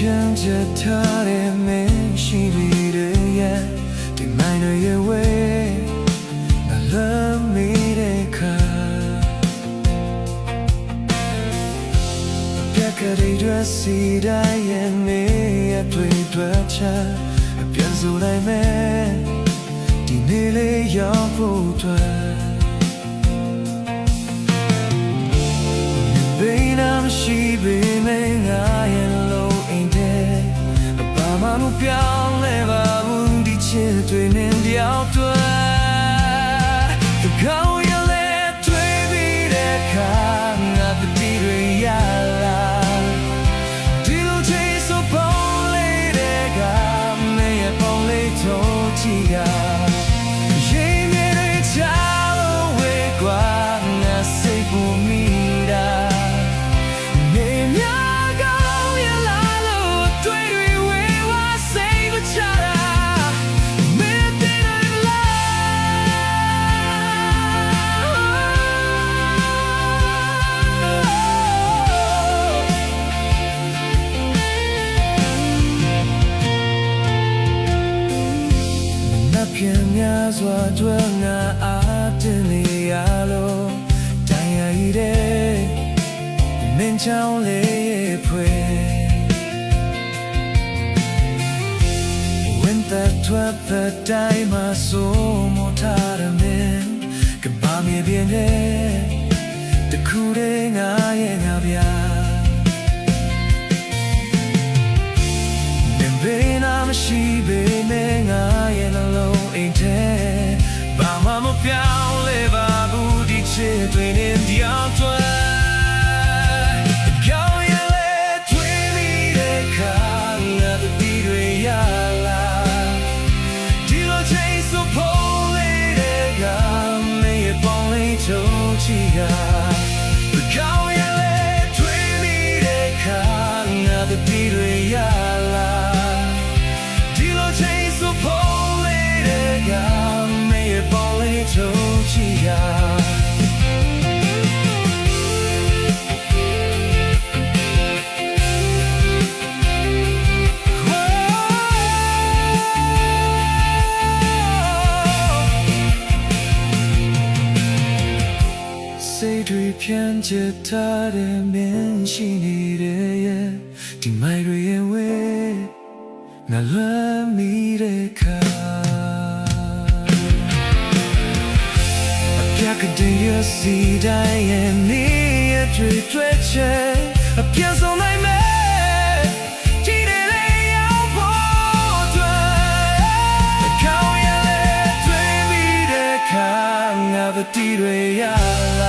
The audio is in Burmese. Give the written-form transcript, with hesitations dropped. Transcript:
偏着他的眉心里的眼，对麦的野味，那了迷的看。别个的这时代也没也对对着，变走来没，地你里要不断。北南西北美啊也路一点，把马路标来把目的切对面掉对，高也来对比的看啊不地对呀啦，地路追索跑来的个没也跑来头几个，也面对家路为光啊谁不迷的。偏များစွာတွန်းငါအားတင်နေရလို့တိုင်းရည်တဲ့မင်းချောင်းလေးဖွယ်ဝင်သက်ထွက်သက်တိုင်းမှာစိုးမထားရမင်းကဘာမြေပြင်းတဲ့တခုတည်းငါရဲ့ငါဗျာဘေးနာမရှိပေမဲ့ငါရဲ့နှလုံးအိမ်ထဲဘာမှမပြောင်းလဲပါဘူးဒီချစ်တွေနဲ့တရားသွဲကြောင်ရလေထွေးမိတဲ့ခါငါတို့ဒီတွေရလာဒီလိုချိန်ဆိုဖို့လေးတဲ့ကမင်းရဲ့ပေါင်းလေးချုံချီကကြောင်ရလေထွေးမိတဲ့ခါငါတို့ဒီတွေရလာ谁对偏着他的面细腻的眼，听麦瑞眼味，那乱迷的看。别个的有时代也你也追追着，偏送来没，记得你要破断，靠眼泪对比的看，我的地对呀啦。